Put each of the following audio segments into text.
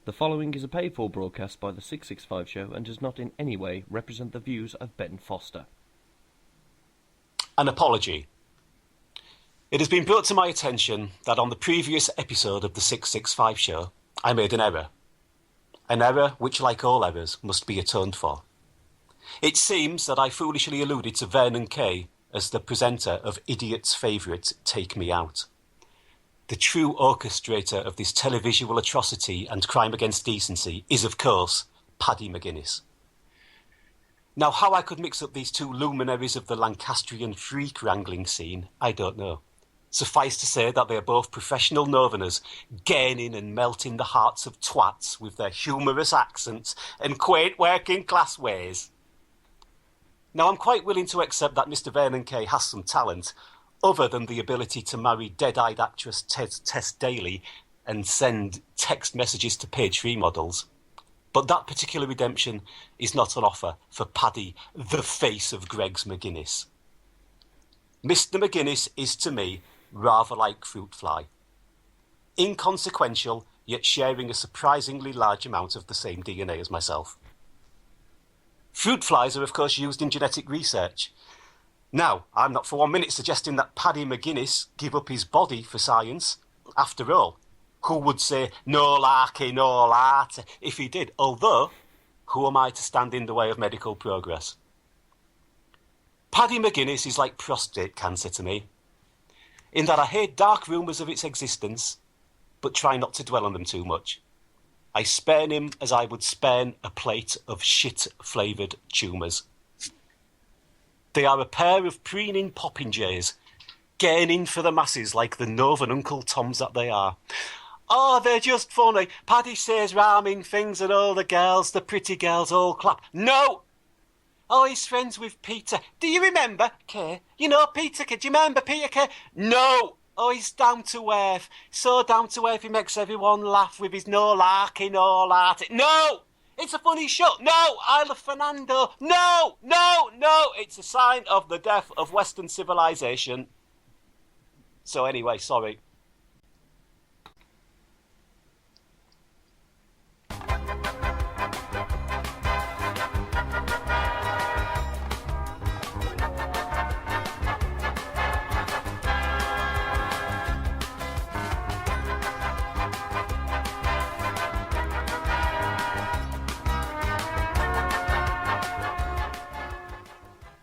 The following is a paid-for broadcast by the 665 Show and does not in any way represent the views of Ben Foster. An apology. It has been brought to my attention that on the previous episode of the 665 Show, I made an error. An error which, like all errors, must be atoned for. It seems that I foolishly alluded to Vernon Kay as the presenter of Idiot's favourite Take Me Out. The true orchestrator of this televisual atrocity and crime against decency is, of course, Paddy McGuinness. Now, how I could mix up these two luminaries of the Lancastrian freak-wrangling scene, I don't know. Suffice to say that they are both professional northerners, gaining and melting the hearts of twats with their humorous accents and quaint working-class ways. Now, I'm quite willing to accept that Mr. Vernon Kay has some talent, other than the ability to marry dead-eyed actress Tess Daly and send text messages to page 3 models. But that particular redemption is not on offer for Paddy, the face of Greggs McGuinness. Mr. McGuinness is, to me, rather like fruit fly. Inconsequential, yet sharing a surprisingly large amount of the same DNA as myself. Fruit flies are, of course, used in genetic research. Now, I'm not for 1 minute suggesting that Paddy McGuinness give up his body for science. After all, who would say no larky, no art if he did? Although, who am I to stand in the way of medical progress? Paddy McGuinness is like prostate cancer to me, in that I hear dark rumours of its existence, but try not to dwell on them too much. I spurn him as I would spurn a plate of shit-flavoured tumours. They are a pair of preening popinjays, gaining for the masses like the Northern Uncle Toms that they are. Oh, they're just funny. Paddy says rhyming things and all the girls, the pretty girls, all clap. No! Oh, he's friends with Peter. Do you remember, Kay? You know Peter Kay. Do you remember Peter Kay? No! Oh, he's down to earth. So down to earth he makes everyone laugh with his no larky, no larty. No! It's a funny show. No, Isle of Fernando. No, no, no. It's a sign of the death of Western civilization. So anyway, sorry.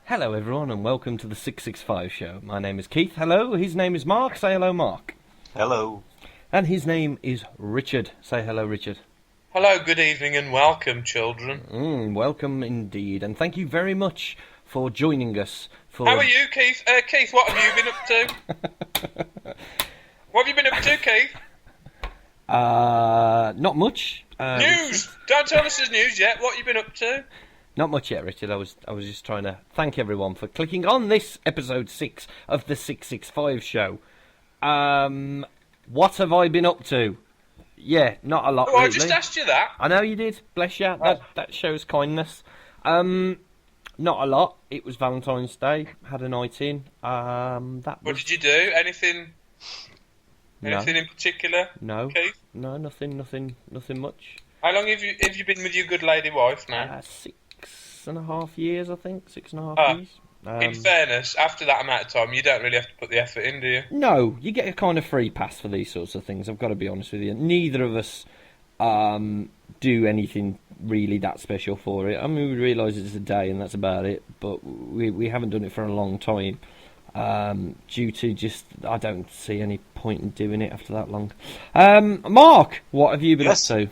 Hello everyone and welcome to the 665 Show. My name is Keith. Hello. His name is Mark. Say hello, Mark. Hello. And his name is Richard. Say hello, Richard. Hello, good evening and welcome, children. Welcome indeed. And thank you very much for joining us. How are you, Keith? Keith, what have you been up to? What have you been up to, Keith? Not much. News! Don't tell us there's news yet. What have you been up to? Not much yet, Richard. I was just trying to thank everyone for clicking on this episode 6 of the 665 Show. What have I been up to? Yeah, not a lot. Oh, I just asked you that. I know you did. Bless you. That shows kindness. Not a lot. It was Valentine's Day. Had a night in. What did you do? Anything in particular? No. Keith? No, nothing much. How long have you been with your good lady wife now? 6.5 years, I think. 6.5 years. In fairness, after that amount of time, you don't really have to put the effort in, do you? No, you get a kind of free pass for these sorts of things. I've got to be honest with you. Neither of us do anything really that special for it. I mean, we realise it's a day and that's about it, but we haven't done it for a long time. Due to just, I don't see any point in doing it after that long. Mark, what have you been up to?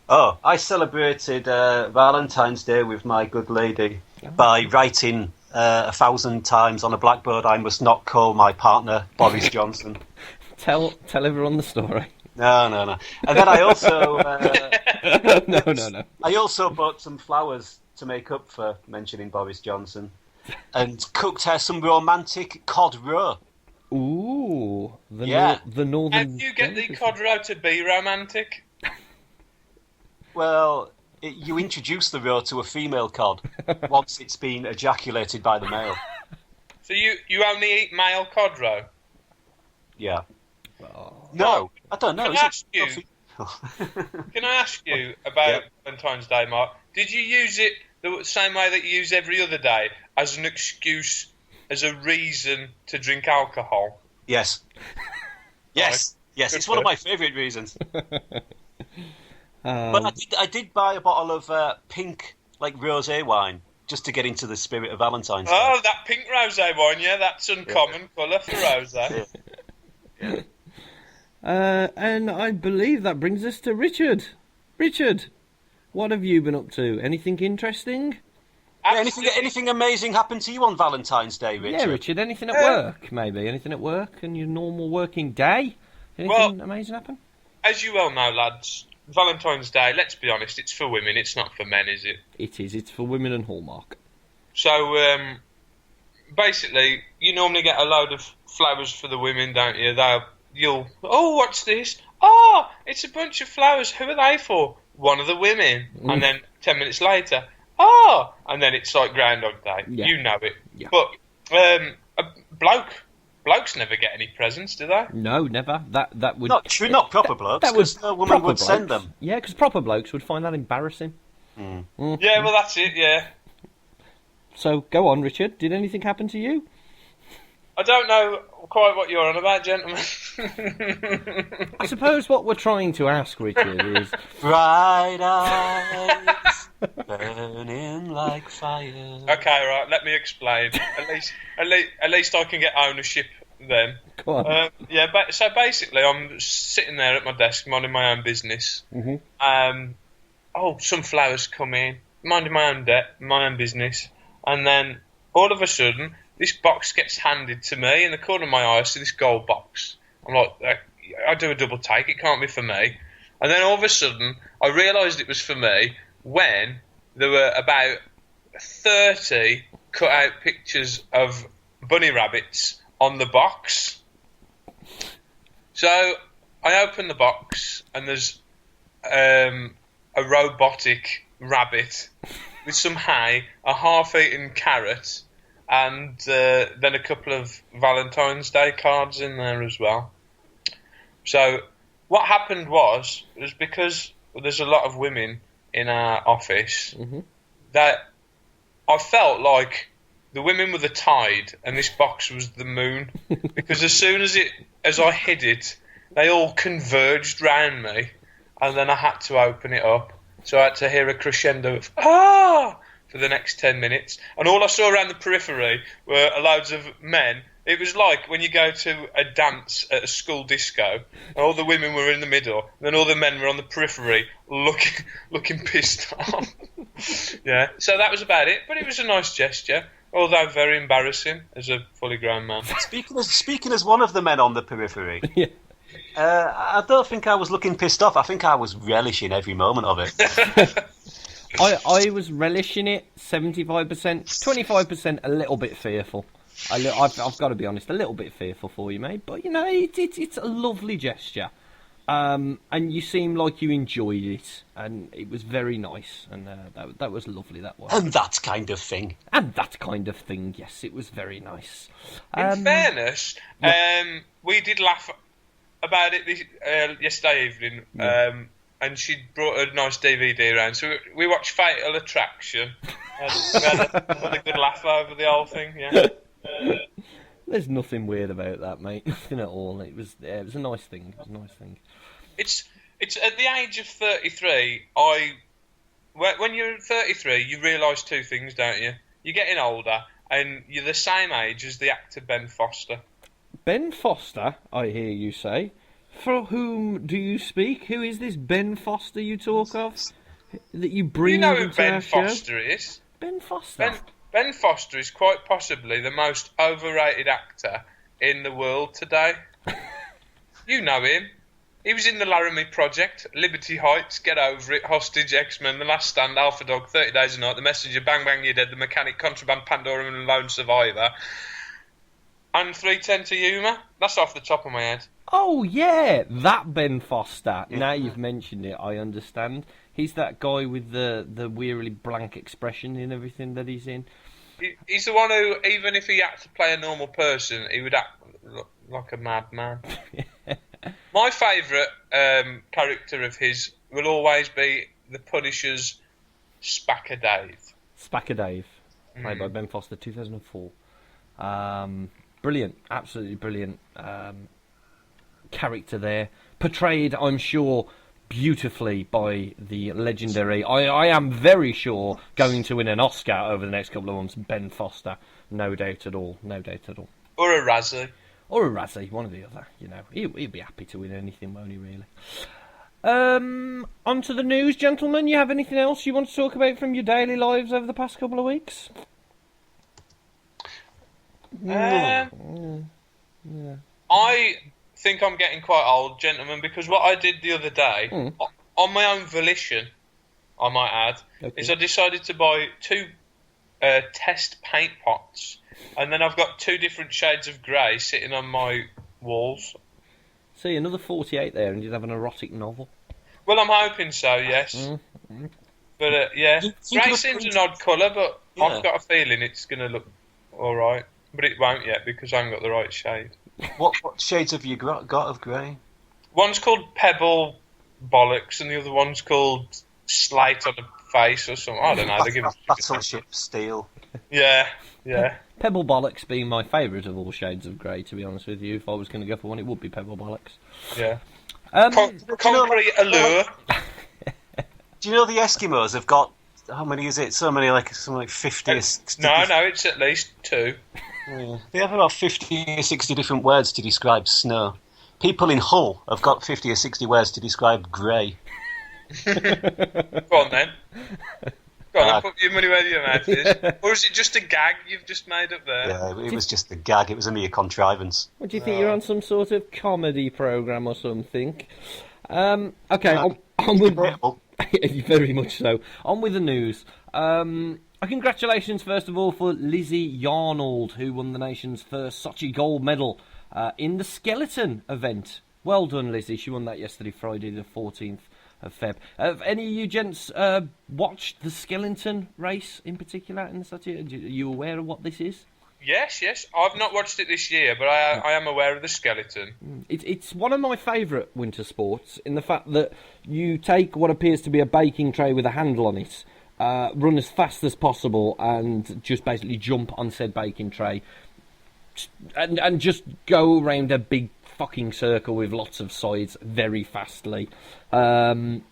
Oh, I celebrated Valentine's Day with my good lady by writing 1,000 times on a blackboard, "I must not call my partner Boris Johnson." Tell everyone the story. No. And then I also... No. I also bought some flowers to make up for mentioning Boris Johnson and cooked her some romantic cod roe. Ooh. The northern... How do you get the cod roe to be romantic? Well, you introduce the roe to a female cod once it's been ejaculated by the male. So you only eat male cod roe? Yeah. Oh. No, I don't know. Can I ask you, Can I ask you about Valentine's Day, Mark? Did you use it the same way that you use every other day, as an excuse, as a reason to drink alcohol? Yes. Yes. Yes, Good it's one of for my favourite reasons. But I did buy a bottle of pink, like, rosé wine, just to get into the spirit of Valentine's Day. Oh, that pink rosé wine, yeah, that's uncommon colour for rosé. And I believe that brings us to Richard. Richard, what have you been up to? Anything interesting? Yeah, anything amazing happened to you on Valentine's Day, Richard? Yeah, Richard, anything at work, maybe? Anything at work and your normal working day? Anything amazing happen? As you well know, lads, Valentine's Day, let's be honest, it's for women, it's not for men, is it? It is. It's for women and Hallmark. So, basically, you normally get a load of flowers for the women, don't you? What's this? Oh, it's a bunch of flowers. Who are they for? One of the women. And then 10 minutes later, and then it's like Groundhog Day. Yeah. You know it. Yeah. But blokes never get any presents, do they? No, never. That would not proper blokes. Because no woman would send them. Yeah, because proper blokes would find that embarrassing. Yeah, well, that's it. Yeah. So go on, Richard. Did anything happen to you? I don't know quite what you're on about, gentlemen. I suppose what we're trying to ask, Richard, is... Bright eyes, burning like fire. Okay, right, let me explain. At least I can get ownership then. Go on. So basically, I'm sitting there at my desk, minding my own business. Mm-hmm. Some flowers come in, minding my own business, and then all of a sudden, this box gets handed to me. In the corner of my eye, I see this gold box. I'm like, I do a double take. It can't be for me. And then all of a sudden, I realised it was for me when there were about 30 cut-out pictures of bunny rabbits on the box. So I open the box, and there's a robotic rabbit with some hay, a half-eaten carrot, and then a couple of Valentine's Day cards in there as well. So what happened was because there's a lot of women in our office, that I felt like the women were the tide and this box was the moon. Because as soon as I hid it, they all converged round me, and then I had to open it up. So I had to hear a crescendo of for the next 10 minutes. And all I saw around the periphery were loads of men. It was like when you go to a dance at a school disco, and all the women were in the middle, and then all the men were on the periphery looking pissed off. Yeah, so that was about it. But it was a nice gesture, although very embarrassing as a fully grown man. Speaking as one of the men on the periphery, I don't think I was looking pissed off. I think I was relishing every moment of it. I was relishing it 75%, 25% a little bit fearful. I've got to be honest, a little bit fearful for you, mate. But, it's a lovely gesture. And you seem like you enjoyed it. And it was very nice. And that was lovely, that was. And that kind of thing. And that kind of thing, yes. It was very nice. In fairness, we did laugh about it yesterday evening. Yeah. And she brought a nice DVD around. So we watched Fatal Attraction. And we had a good laugh over the whole thing, yeah. There's nothing weird about that, mate. Nothing at all. It was a nice thing. It was a nice thing. It's at the age of 33, when you're 33, you realise two things, don't you? You're getting older, and you're the same age as the actor Ben Foster. Ben Foster, I hear you say. For whom do you speak? Who is this Ben Foster you talk of? That you bring You know who into Ben our show? Foster is? Ben Foster? Ben Foster is quite possibly the most overrated actor in the world today. You know him. He was in the Laramie Project, Liberty Heights, Get Over It, Hostage, X-Men, The Last Stand, Alpha Dog, 30 Days a Night, The Messenger, Bang Bang You're Dead, The Mechanic, Contraband, Pandora and Lone Survivor. And 310 to Yuma. That's off the top of my head. Oh, yeah, that Ben Foster. Yeah. Now you've mentioned it, I understand. He's that guy with the wearily blank expression in everything that he's in. He's the one who, even if he had to play a normal person, he would act like a madman. My favourite character of his will always be the Punisher's Spacker Dave. Spacker Dave, played by Ben Foster, 2004. Brilliant, absolutely brilliant character there. Portrayed, I'm sure, beautifully by the legendary, I am very sure, going to win an Oscar over the next couple of months, Ben Foster. No doubt at all. No doubt at all. Or a Razzie. Or a Razzie, one or the other. You know, he'd be happy to win anything, won't he, really? On to the news, gentlemen. You have anything else you want to talk about from your daily lives over the past couple of weeks? I think I'm getting quite old, gentlemen, because what I did the other day, on my own volition, I might add, is I decided to buy 2 test paint pots, and then I've got 2 different shades of grey sitting on my walls. See, another 48 there, and you'd have an erotic novel. Well, I'm hoping so, yes. But, yeah, grey seems an odd colour, but I've got a feeling it's going to look alright. But it won't yet, because I haven't got the right shade. What shades have you got of grey? One's called Pebble Bollocks, and the other one's called Slate on the Face or something. I don't know. They give Battleship Steel. Yeah. Pebble Bollocks being my favourite of all shades of grey, to be honest with you. If I was going to go for one, it would be Pebble Bollocks. Yeah. Concrete Allure. Do you know the Eskimos have got, how many is it? Something like 50 or 60. No, it's at least 2. Yeah. They have about 50 or 60 different words to describe snow. People in Hull have got 50 or 60 words to describe grey. Go on then. Go on, put your money where your mouth is. Or is it just a gag you've just made up there? Yeah, it was just a gag. It was a mere contrivance. What do you think? You're on some sort of comedy programme or something? Okay, on with... Very much so. On with the news. Congratulations, first of all, for Lizzie Yarnold, who won the nation's first Sochi gold medal in the skeleton event. Well done, Lizzie. She won that yesterday, Friday, the 14th of Feb. Have any of you gents watched the skeleton race in particular in the Sochi? Are you aware of what this is? Yes. I've not watched it this year, but I am aware of the skeleton. It's one of my favourite winter sports in the fact that you take what appears to be a baking tray with a handle on it, run as fast as possible, and just basically jump on said baking tray, and just go around a big fucking circle with lots of sides very fastly. Did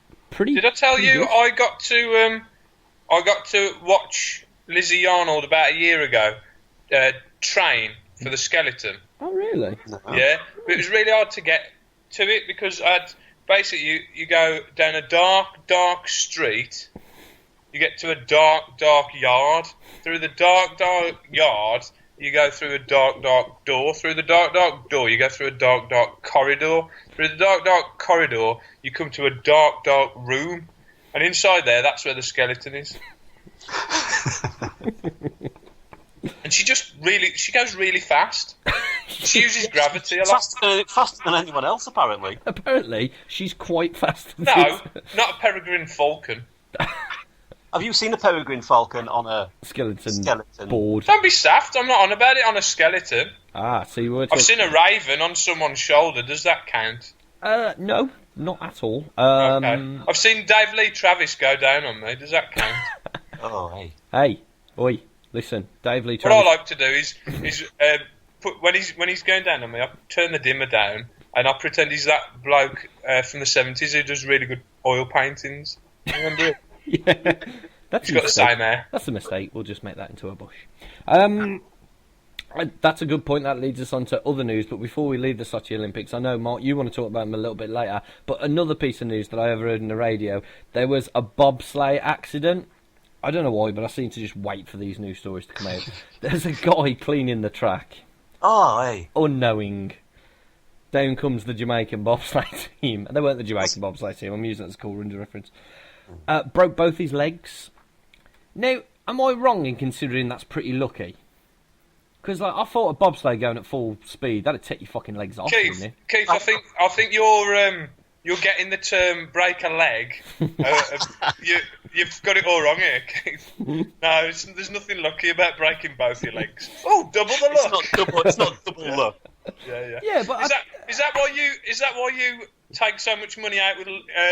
I tell you good. I got to watch Lizzie Yarnold about a year ago train for the skeleton. Oh, really? No. Yeah, but it was really hard to get to it because basically you go down a dark street, you get to a dark yard. Through the dark yard, you go through a dark door. Through the dark door, you go through a dark corridor. Through the dark corridor, you come to a dark room, and inside there, that's where the skeleton is. And she goes really fast. She uses gravity a lot. Faster than anyone else, apparently. Apparently, she's quite fast. No, not a peregrine falcon. Have you seen a peregrine falcon on a skeleton board? Don't be saft. I'm not on about it on a skeleton. So you were I've seen a raven on someone's shoulder. Does that count? No, not at all. Okay. I've seen Dave Lee Travis go down on me. Does that count? Oh, hey. Hey, oi, listen, Dave Lee Travis. What I like to do is when he's going down on me, I turn the dimmer down and I pretend he's that bloke from the 70s who does really good oil paintings. Remember it? Yeah, he's got the same hair. That's a mistake. We'll just make that into a bush. That's a good point. That leads us on to other news. But before we leave the Sochi Olympics, I know, Mark, you want to talk about them a little bit later. But another piece of news that I overheard in the radio, there was a bobsleigh accident. I don't know why, but I seem to just wait for these news stories to come out. There's a guy cleaning the track. Oh, hey. Unknowing. Down comes the Jamaican bobsleigh team. They weren't the Jamaican bobsleigh team. I'm using it as a cool Ranger reference. Broke both his legs. Now, am I wrong in considering that's pretty lucky? Because I thought a bobsleigh going at full speed, that'd take your fucking legs off, wouldn't it? Keith, I think you're getting the term break a leg. You've got it all wrong here, Keith. No, there's nothing lucky about breaking both your legs. Oh, double the luck. It's not double luck. Yeah. Yeah, but Is that why you take so much money out with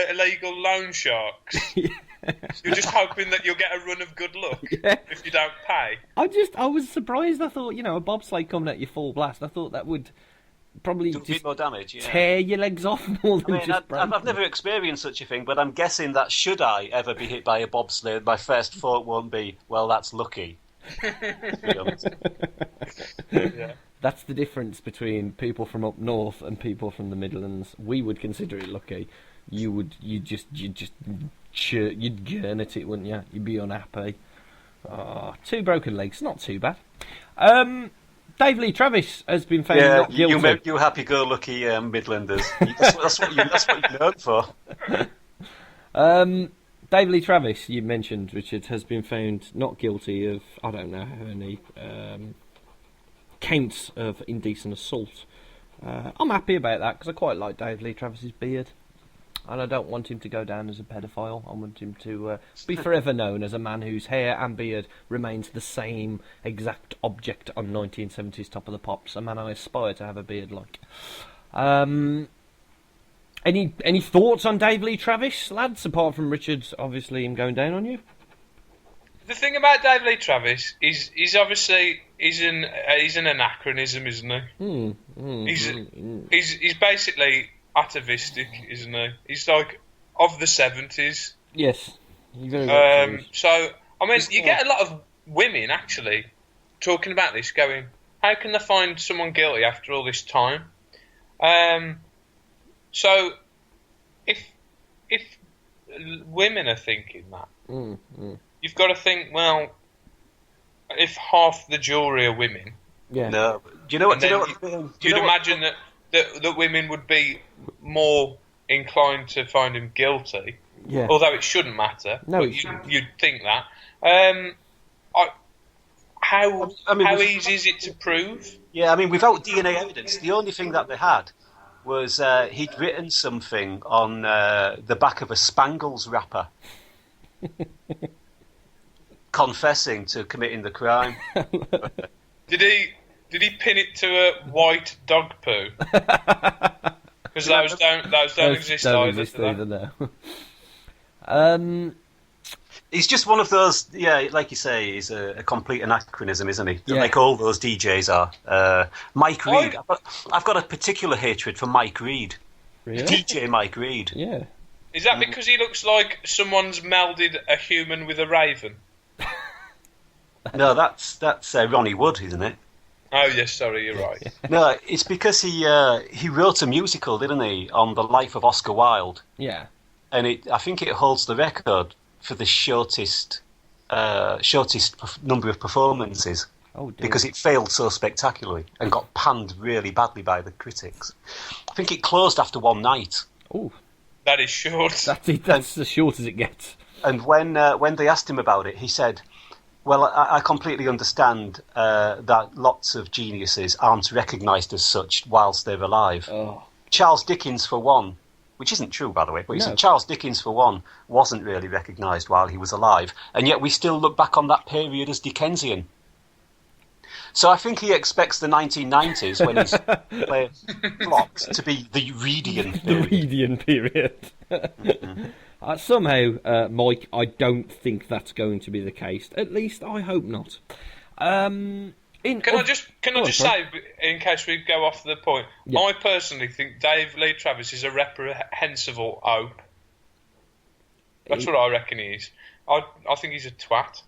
illegal loan sharks? You're just hoping that you'll get a run of good luck if you don't pay. I was surprised. I thought, a bobsleigh coming at you full blast. I thought that would probably Do a bit just more damage. Yeah. tear your legs off more than just break I've never experienced such a thing, but I'm guessing that should I ever be hit by a bobsleigh, my first thought won't be, well, that's lucky. To be honest. Yeah. That's the difference between people from up north and people from the Midlands. We would consider it lucky. You'd gurn at it, wouldn't you? You'd be unhappy. Oh, 2 broken legs, not too bad. Dave Lee Travis has been found not guilty. You happy-go-lucky Midlanders. That's what you're known for. Dave Lee Travis, you mentioned, Richard, has been found not guilty of, I don't know how many counts of indecent assault. I'm happy about that because I quite like Dave Lee Travis's beard. And I don't want him to go down as a pedophile. I want him to be forever known as a man whose hair and beard remains the same exact object on 1970s Top of the Pops. A man I aspire to have a beard like. Any thoughts on Dave Lee Travis, lads? Apart from Richard's, obviously, him going down on you. The thing about Dave Lee Travis is he's an anachronism, isn't he? He's basically atavistic, isn't he? He's like of the 70s. Yes. Very so I mean, you get a lot of women actually talking about this, going, "How can they find someone guilty after all this time?" So if women are thinking that, you've got to think, well, if half the jury are women, no. Do you know what? You'd imagine that women would be more inclined to find him guilty. Yeah. Although it shouldn't matter. No, but you'd think that. How easy is it to prove? Yeah, I mean, without DNA evidence, the only thing that they had was he'd written something on the back of a Spangles wrapper, confessing to committing the crime. Did he pin it to a white dog poo? Because those don't exist either. No. He's just one of those, like you say, he's a complete anachronism, isn't he? Yeah. Like all those DJs are. Mike Reid. I've got a particular hatred for Mike Reid. Really? DJ Mike Reid. Yeah. Is that because he looks like someone's melded a human with a raven? No, that's Ronnie Wood, isn't it? Oh yes, sorry, you're right. No, it's because he wrote a musical, didn't he, on the life of Oscar Wilde? Yeah. And I think it holds the record for the shortest number of performances. Oh, dear. Because it failed so spectacularly and got panned really badly by the critics. I think it closed after one night. Oh, that is short. That's as short as it gets. And when they asked him about it, he said, "Well, I completely understand that lots of geniuses aren't recognised as such whilst they're alive. Oh. Charles Dickens, for one," which isn't true, by the way, but he said Charles Dickens, for one, wasn't really recognised while he was alive, and yet we still look back on that period as Dickensian. So I think he expects the 1990s, when he's playing plot, to be the Reedian period. The Reedian period. Mm-hmm. Somehow, Mike, I don't think that's going to be the case. At least I hope not. Can I just say, in case we go off the point, I personally think Dave Lee Travis is a reprehensible ope. That's what I reckon he is. I think he's a twat.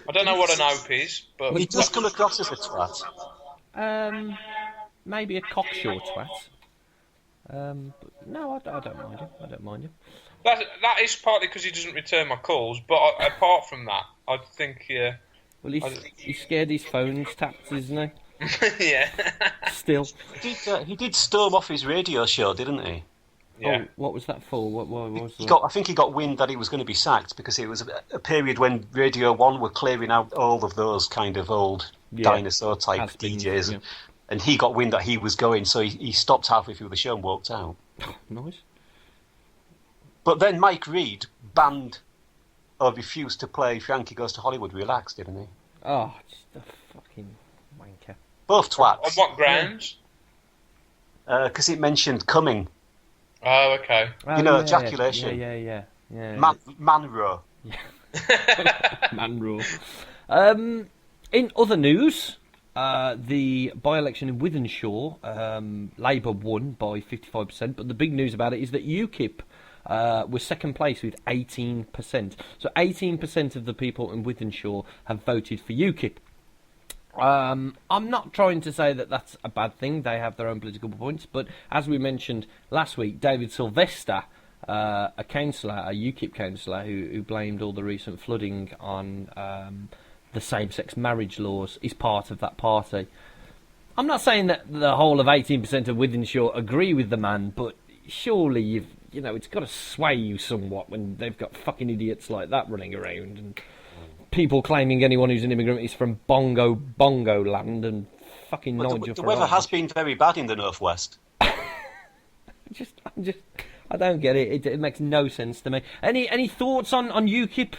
I don't know what an ope is, but he does come across as a twat. Maybe a cocksure twat. But no, I don't mind him. I don't mind him. That is partly because he doesn't return my calls, but apart from that, I think Well, he's scared his phone's tapped, isn't he? Yeah. Still. He did storm off his radio show, didn't he? Yeah. Oh, what was that for? What was that? I think he got wind that he was going to be sacked because it was a period when Radio 1 were clearing out all of those kind of old dinosaur-type DJs. And he got wind that he was going, so he stopped halfway through the show and walked out. Nice. But then Mike Reid banned or refused to play Frankie Goes to Hollywood Relax, didn't he? Oh, just a fucking wanker. Both twats. On what grounds? because it mentioned coming. Oh, okay. Oh, You know, yeah, ejaculation. Yeah. Manro. Man rule. In other news, the by-election in Wythenshawe, Labour won by 55%, but the big news about it is that UKIP was second place with 18%. So 18% of the people in Wythenshawe have voted for UKIP. I'm not trying to say that that's a bad thing. They have their own political points, but as we mentioned last week, David Sylvester, a councillor, a UKIP councillor, who blamed all the recent flooding on the same-sex marriage laws, is part of that party. I'm not saying that the whole of 18% of Wythenshawe agree with the man, but surely it's got to sway you somewhat when they've got fucking idiots like that running around and people claiming anyone who's an immigrant is from Bongo land and fucking Nigel Farage. The weather has been very bad in the northwest. I don't get it. It makes no sense to me. Any thoughts on UKIP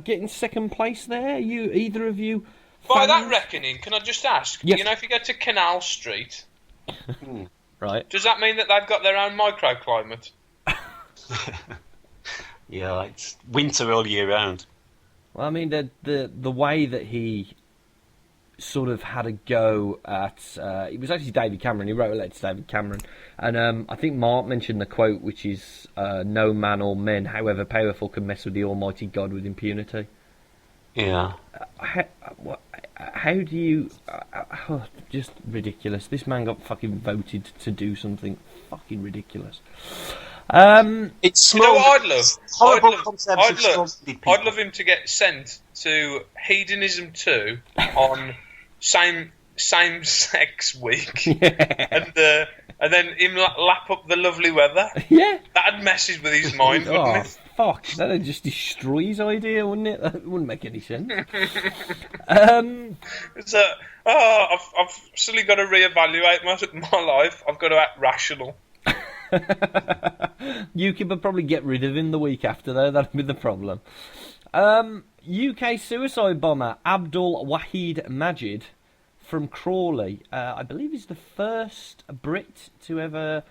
getting second place there? Either of you? By fans? that reckoning, can I just ask? Yes. You know, if you go to Canal Street, Right. does that mean that they've got their own microclimate? Yeah, it's winter all year round. Well, I mean, the way that he sort of had a go at... it was actually David Cameron. He wrote a letter to David Cameron. And I think Mark mentioned the quote, which is, no man or men, however powerful, can mess with the almighty God with impunity. Yeah. How do you... just ridiculous. This man got fucking voted to do something fucking ridiculous. It's small. You know what I'd love? Horrible concepts of I'd love him to get sent to Hedonism 2 on same-sex week, and then him lap up the lovely weather. Yeah. That'd mess with his mind, wouldn't it? Fuck, that'd just destroy his idea, wouldn't it? That wouldn't make any sense. So, I've suddenly got to reevaluate my life. I've got to act rational. UKIP would probably get rid of him the week after, though. That'd be the problem. UK suicide bomber Abdul Wahid Majid from Crawley, I believe he's the first Brit to ever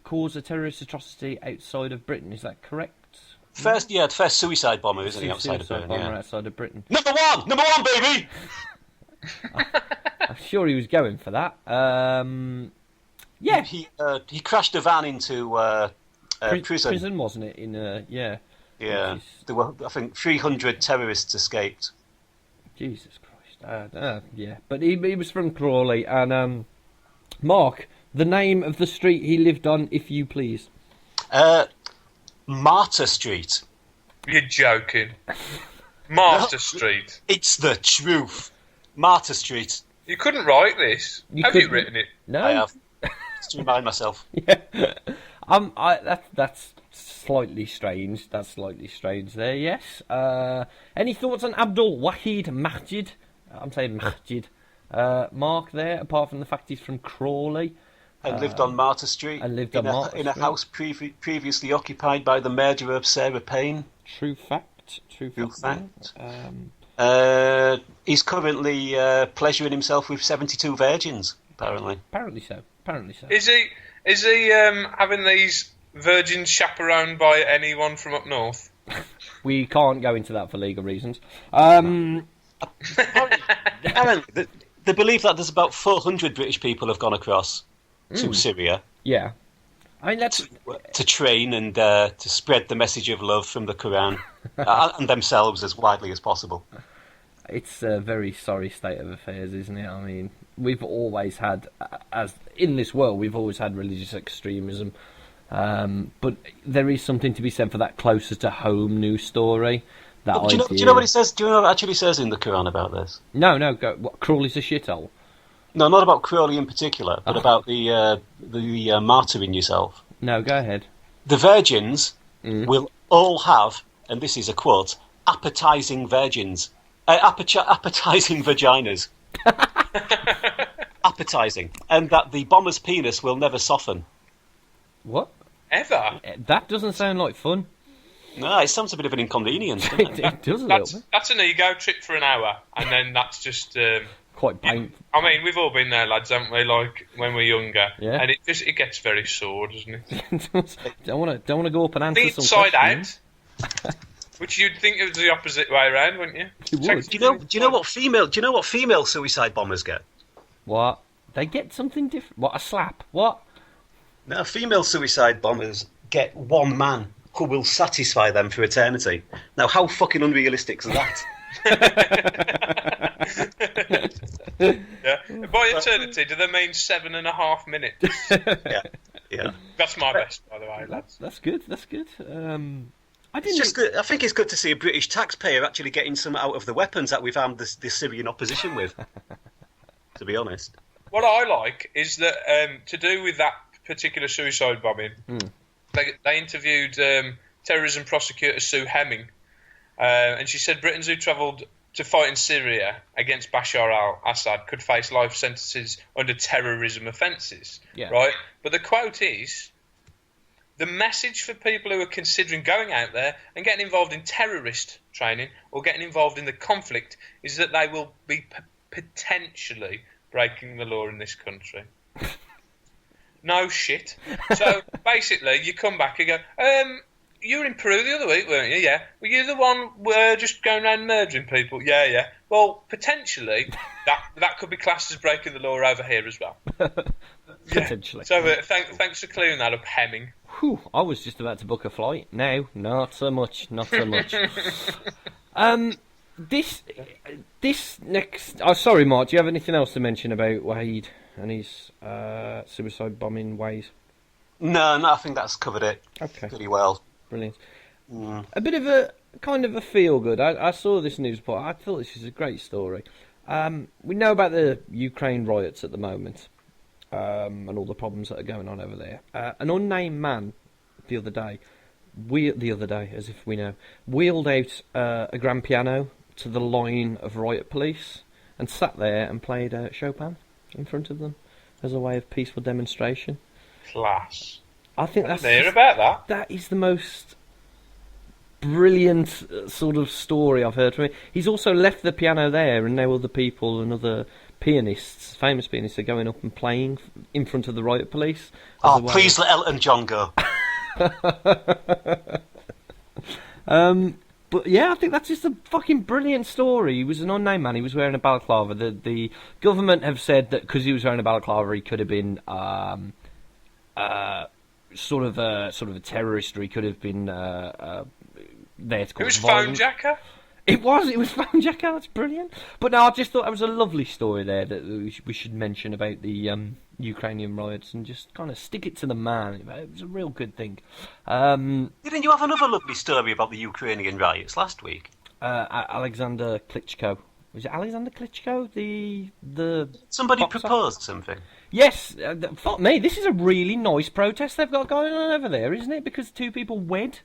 cause a terrorist atrocity outside of Britain. Is that correct? First suicide bomber, isn't he, outside of Britain? Bomber outside of Britain. Number one, baby! I'm sure he was going for that. Yeah. He crashed a van into prison, wasn't it? Yeah. Yeah. There were, I think, 300 terrorists escaped. Jesus Christ. Yeah. But he was from Crawley. And, Mark, the name of the street he lived on, if you please. Martyr Street. You're joking. Martyr Street. It's the truth. Martyr Street. You couldn't write this. Have you written it? No. I have. Just to remind myself. Yeah. That's slightly strange. That's slightly strange there, yes. Any thoughts on Abdul Wahid Majid? I'm saying Majid. Mark there, apart from the fact he's from Crawley. And lived on Martyr Street. And lived on Martyr Street. In a house previously occupied by the murderer of Sarah Payne. True fact. He's currently pleasuring himself with 72 virgins, apparently. Apparently so. Is he having these virgins chaperoned by anyone from up north? We can't go into that for legal reasons. Apparently, they believe that there's about 400 British people have gone across to Syria. Yeah. I mean, to train and to spread the message of love from the Quran and themselves as widely as possible. It's a very sorry state of affairs, isn't it? I mean, we've always had, in this world, we've always had religious extremism. But there is something to be said for that closer to home news story. Do you know what it says? Do you know what it actually says in the Quran about this? No. What, Crawley's a shithole? No, not about Crawley in particular, but about the martyring yourself. No, go ahead. The virgins will all have, and this is a quote, appetizing vaginas. Appetizing. And that the bomber's penis will never soften. What? Ever? That doesn't sound like fun. No, it sounds a bit of an inconvenience, doesn't it? It does a little bit. That's an ego trip for an hour, and then that's just... quite painful. I mean, we've all been there, lads, haven't we? Like when we're younger, Yeah. and it gets very sore, doesn't it? don't want to go up and answer some Inside questions. out, which you'd think it was the opposite way around, wouldn't you? You would. Do you know what female suicide bombers get? What? They get something different. What, a slap? What? No, female suicide bombers get one man who will satisfy them for eternity. Now, how fucking unrealistic is that? Yeah. By eternity, do they mean 7.5 minutes? Yeah. That's my best, by the way, lads. That's good. That's good. I It's didn't. just good. I think it's good to see a British taxpayer actually getting some out of the weapons that we've armed the Syrian opposition with. To be honest. What I like is that to do with that particular suicide bombing, they interviewed terrorism prosecutor Sue Hemming, and she said Britons who travelled to fight in Syria against Bashar al-Assad could face life sentences under terrorism offences. Yeah. Right? But the quote is, the message for people who are considering going out there and getting involved in terrorist training or getting involved in the conflict is that they will be potentially breaking the law in this country. No shit. So basically, you come back and go, you were in Peru the other week, weren't you? Yeah. Were you the one just going around murdering people? Yeah. Well, potentially, that could be classed as breaking the law over here as well. Potentially. So thanks for clearing that up, Hemming. Whew, I was just about to book a flight. No, not so much. Not so much. This next. Oh, sorry, Mark. Do you have anything else to mention about Wade and his suicide bombing ways? No, I think that's covered it pretty well. Brilliant. A bit of a kind of a feel good. I saw this news report. I thought this is a great story. We know about the Ukraine riots at the moment and all the problems that are going on over there. An unnamed man the other day, as if we know, wheeled out a grand piano to the line of riot police and sat there and played Chopin in front of them as a way of peaceful demonstration. Class. I think that's hear about that. That is the most brilliant sort of story I've heard from him. He's also left the piano there, and now other people and other pianists, famous pianists, are going up and playing in front of the riot police. Oh, please let Elton John go. But yeah, I think that's just a fucking brilliant story. He was an unnamed man. He was wearing a balaclava. The government have said that because he was wearing a balaclava, he could have been sort of a terrorist, or he could have been there to cause It was violence. Phone Jacker? It was Phone Jacker. That's brilliant. But no, I just thought that was a lovely story there that we should mention about the Ukrainian riots and just kind of stick it to the man. It was a real good thing. Didn't you have another lovely story about the Ukrainian riots last week? Alexander Klitschko. Was it Alexander Klitschko? The Somebody boxer? proposed something. Yes, fuck me. This is a really nice protest they've got going on over there, isn't it? Because two people wed.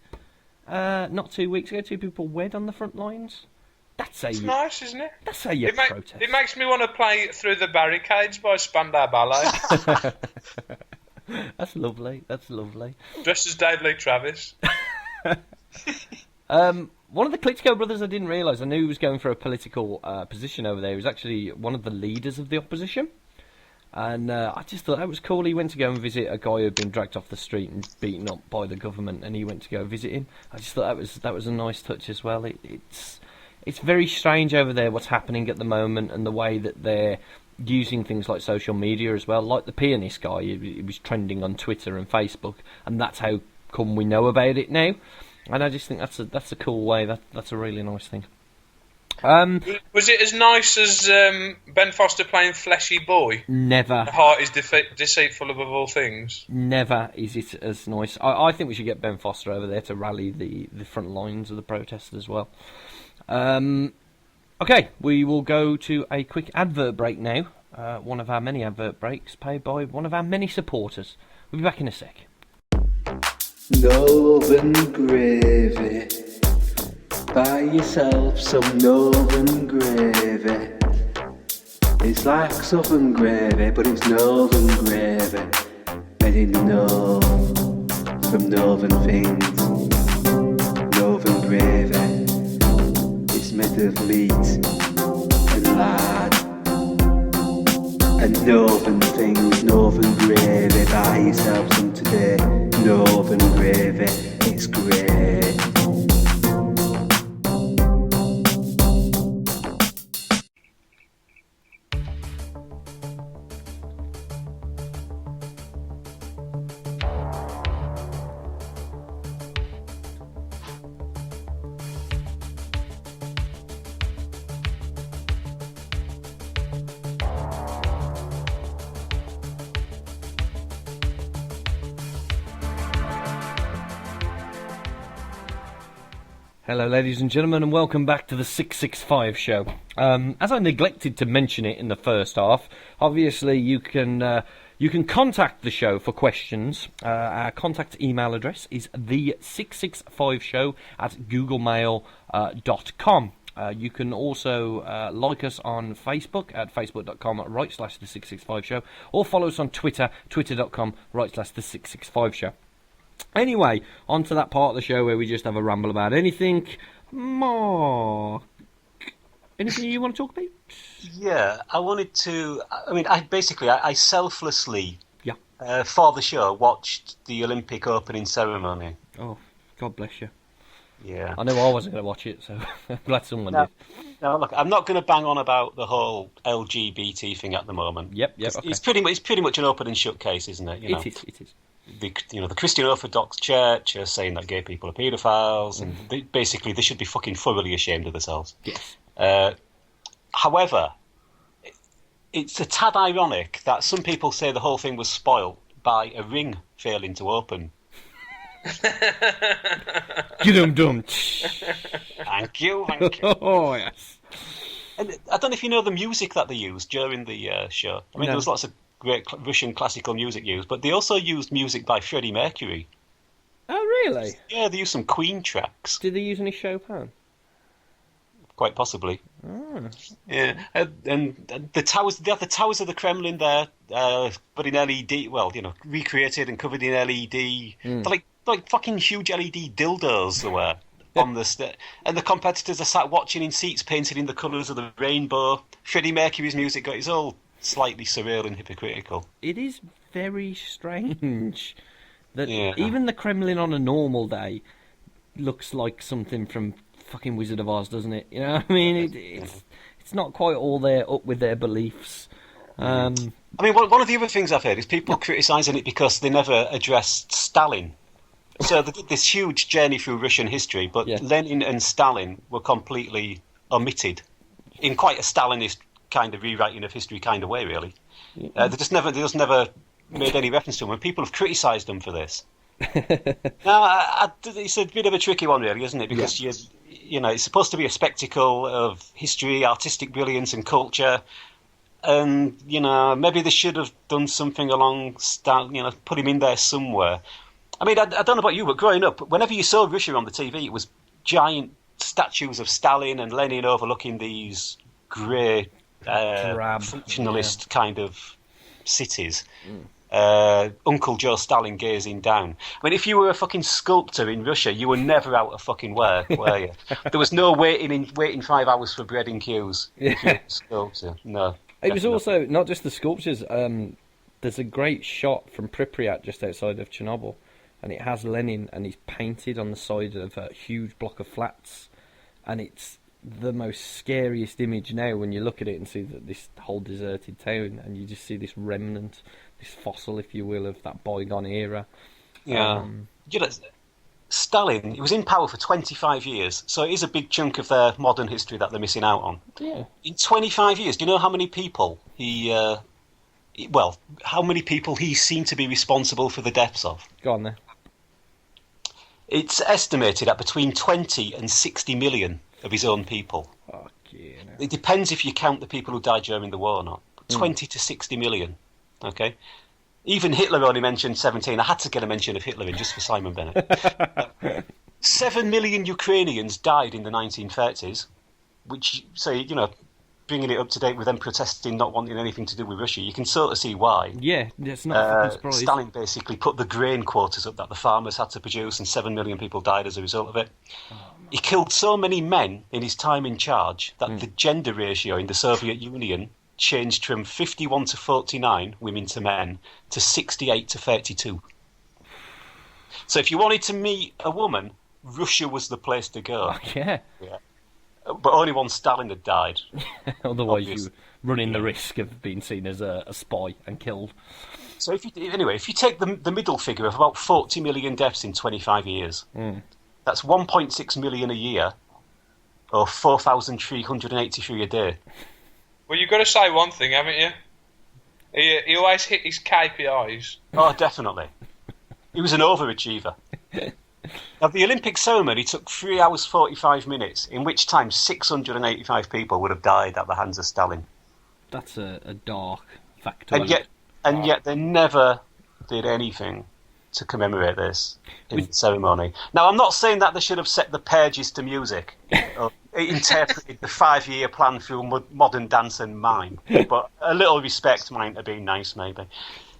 Not 2 weeks ago, two people wed on the front lines. That's how It's you. nice, isn't it? That's how you protest. It makes me want to play Through the Barricades by Spandau Ballet. That's lovely. That's lovely. Dressed as Dave Lee Travis. One of the Klitschko brothers, I didn't realise. I knew he was going for a political position over there. He was actually one of the leaders of the opposition. And I just thought that was cool. He went to go and visit a guy who had been dragged off the street and beaten up by the government, and he went to go visit him. I just thought that was a nice touch as well. It's very strange over there what's happening at the moment, and the way that they're using things like social media as well. Like the pianist guy, he was trending on Twitter and Facebook, and that's how come we know about it now. And I just think that's a cool way. That's a really nice thing. Was it as nice as Ben Foster playing Fleshy Boy? Never. The heart is deceitful above all things. Never is it as nice. I think we should get Ben Foster over there to rally the front lines of the protest as well. Okay, we will go to a quick advert break now. One of our many advert breaks paid by one of our many supporters. We'll be back in a sec. Northern gravy. Buy yourself some Northern gravy. It's like Southern gravy, but it's Northern gravy. Made in the north, from Northern things. Northern gravy. It's made of meat and lard Northern things, northern gravy. Buy yourself some today. Northern gravy, it's great. Hello, ladies and gentlemen, and welcome back to the 665 show. As I neglected to mention it in the first half, obviously you can contact the show for questions. Our contact email address is the665show@googlemail.com. You can also like us on Facebook at facebook.com/the665show, or follow us on Twitter, twitter.com/the665show. Anyway, on to that part of the show where we just have a ramble about anything. Mark, anything you want to talk about? Yeah, I wanted to. I mean, I selflessly, Yeah. For the show, watched the Olympic opening ceremony. Oh, God bless you. Yeah. I know I wasn't going to watch it, so I'm glad someone did. Now, look, I'm not going to bang on about the whole LGBT thing at the moment. Yep, okay. It's pretty much an open and shut case, isn't it? It is. The Christian Orthodox Church are saying that gay people are paedophiles, and they should be fucking thoroughly ashamed of themselves. Yes. However, it's a tad ironic that some people say the whole thing was spoilt by a ring failing to open. Dum. Thank you. Oh, yes. And I don't know if you know the music that they used during the show. I mean, No. there was lots of great Russian classical music used, but they also used music by Freddie Mercury. Oh, really? Yeah, they used some Queen tracks, Did they use any Chopin? quite possibly. Oh. Yeah, and the towers, they have the towers of the Kremlin there, but in LED. Well, recreated and covered in LED. They're like fucking huge LED dildos they were on the and the competitors are sat watching in seats painted in the colours of the rainbow. Freddie Mercury's music got it's all slightly surreal and hypocritical. It is very strange that Yeah. even the Kremlin on a normal day looks like something from fucking Wizard of Oz, doesn't it? You know what I mean? It's not quite all there up with their beliefs. I mean, one of the other things I've heard is people criticising it because they never addressed Stalin. So they did this huge journey through Russian history, but Yeah. Lenin and Stalin were completely omitted in quite a Stalinist kind of rewriting of history kind of way, really. They just never made any reference to them, and people have criticised them for this. Now, it's a bit of a tricky one, really, isn't it? Because it's supposed to be a spectacle of history, artistic brilliance, and culture. And maybe they should have done something along, put him in there somewhere. I mean, I don't know about you, but growing up, whenever you saw Russia on the TV, it was giant statues of Stalin and Lenin overlooking these grey, Drab, functionalist kind of cities. Uncle Joe Stalin gazing down. I mean, if you were a fucking sculptor in Russia, you were never out of fucking work, were you? There was no waiting 5 hours for bread in queues. If you were a sculptor, no. It was definitely. also not just the sculptures. There's a great shot from Pripyat just outside of Chernobyl, and it has Lenin, and he's painted on the side of a huge block of flats, and it's the most scariest image now when you look at it and see that this whole deserted town, and you just see this remnant, this fossil, if you will, of that bygone era. Yeah. Stalin, he was in power for 25 years, so it is a big chunk of their modern history that they're missing out on. Yeah. In 25 years, do you know how many people how many people he seemed to be responsible for the deaths of? Go on there. It's estimated at between 20 and 60 million of his own people. Fuck yeah. No. It depends if you count the people who died during the war or not. 20 to 60 million. Okay? Even Hitler only mentioned 17. I had to get a mention of Hitler in just for Simon Bennett. 7 million Ukrainians died in the 1930s, which, bringing it up to date with them protesting, not wanting anything to do with Russia, you can sort of see why. Yeah, it's not a fucking surprise. Stalin basically put the grain quotas up that the farmers had to produce, and 7 million people died as a result of it. He killed so many men in his time in charge that the gender ratio in the Soviet Union changed from 51 to 49, women to men, to 68 to 32. So if you wanted to meet a woman, Russia was the place to go. Yeah. But only once Stalin had died. Otherwise, Obvious. you running the risk of being seen as a spy and killed. So if you take the middle figure of about 40 million deaths in 25 years, that's 1.6 million a year, or 4,383 a day. Well, you've got to say one thing, haven't you? He always hit his KPIs. Oh, definitely. He was an overachiever. Now, the Olympic ceremony took 3 hours 45 minutes, in which time 685 people would have died at the hands of Stalin. That's a dark factoid. And yet they never did anything to commemorate this in the ceremony. Now, I'm not saying that they should have set the pages to music or interpreted the 5-year plan through modern dance and mime, but a little respect might have been nice, maybe.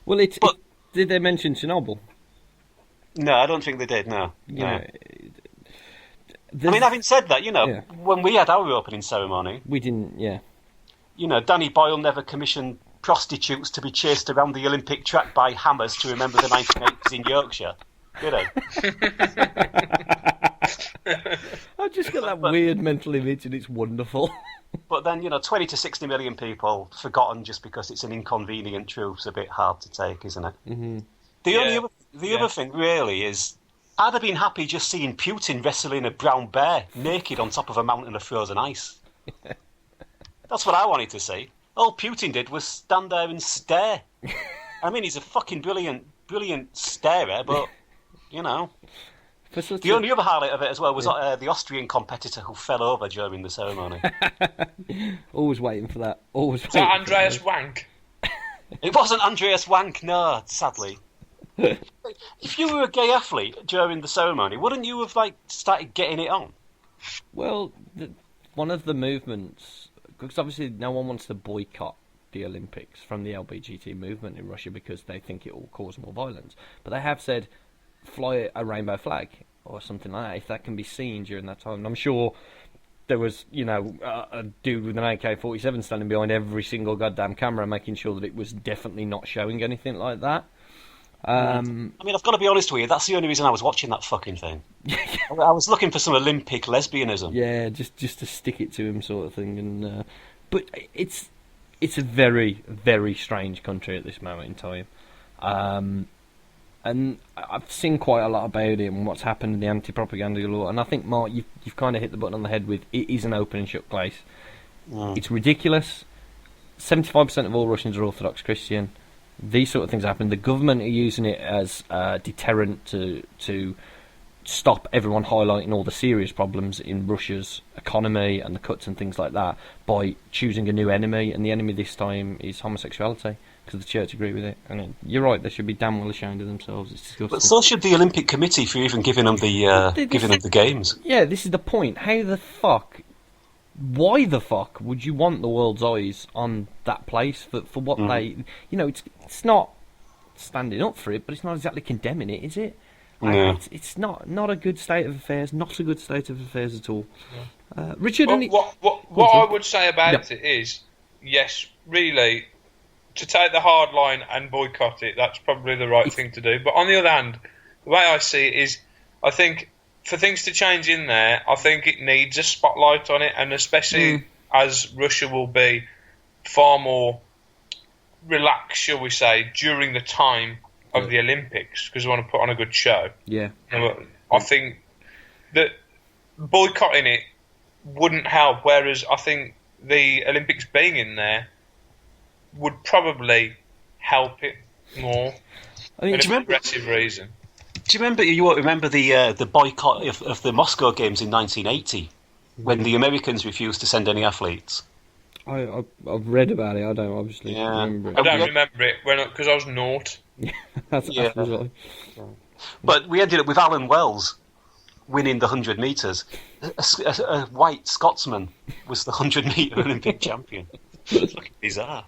Well, did they mention Chernobyl? No, I don't think they did, no. Yeah. I mean, having said that, when we had our opening ceremony... We didn't, yeah. Danny Boyle never commissioned prostitutes to be chased around the Olympic track by hammers to remember the 1980s in Yorkshire, did he? I've just got that weird mental image and it's wonderful. But then, 20 to 60 million people forgotten just because it's an inconvenient truth. It's a bit hard to take, isn't it? Mm-hmm. The other thing, really, is I'd have been happy just seeing Putin wrestling a brown bear naked on top of a mountain of frozen ice. That's what I wanted to see. All Putin did was stand there and stare. I mean, he's a fucking brilliant starer, but, The only other highlight of it as well was the Austrian competitor who fell over during the ceremony. Always waiting for that. Was that Andreas Wank? It wasn't Andreas Wank, no, sadly. If you were a gay athlete during the ceremony, wouldn't you have started getting it on? Well, one of the movements, because obviously no one wants to boycott the Olympics from the LGBT movement in Russia because they think it will cause more violence. But they have said fly a rainbow flag or something like that if that can be seen during that time. And I'm sure there was, a dude with an AK-47 standing behind every single goddamn camera making sure that it was definitely not showing anything like that. I mean, I've got to be honest with you, that's the only reason I was watching that fucking thing. I was looking for some Olympic lesbianism. Yeah, just to stick it to him sort of thing. And but it's a very, very strange country at this moment in time. And I've seen quite a lot about it and what's happened in the anti-propaganda law. And I think, Mark, you've kind of hit the button on the head with it is an open and shut place. It's ridiculous. 75% of all Russians are Orthodox Christian. These sort of things happen. The government are using it as a deterrent to stop everyone highlighting all the serious problems in Russia's economy and the cuts and things like that by choosing a new enemy. And the enemy this time is homosexuality because the church agree with it. And you're right; they should be damn well ashamed of themselves. It's disgusting. But so should the Olympic Committee for even giving them the games. Yeah, this is the point. Why the fuck would you want the world's eyes on that place for what they... it's not standing up for it, but it's not exactly condemning it, is it? Yeah. It's not a good state of affairs, not a good state of affairs at all. Richard... What I would say about it is, yes, really, to take the hard line and boycott it, that's probably the right thing to do. But on the other hand, the way I see it is, I think... for things to change in there, I think it needs a spotlight on it, and especially as Russia will be far more relaxed, shall we say, during the time of the Olympics, because they want to put on a good show. Yeah. I think that boycotting it wouldn't help, whereas I think the Olympics being in there would probably help it more. I mean, for an aggressive reason. Do you remember? You won't remember the boycott of the Moscow Games in 1980 when the Americans refused to send any athletes. I've read about it. I don't obviously remember it. I don't remember it because I was naught. That's right. But we ended up with Alan Wells winning the 100 metres. A white Scotsman was the 100-metre Olympic champion. It's fucking bizarre.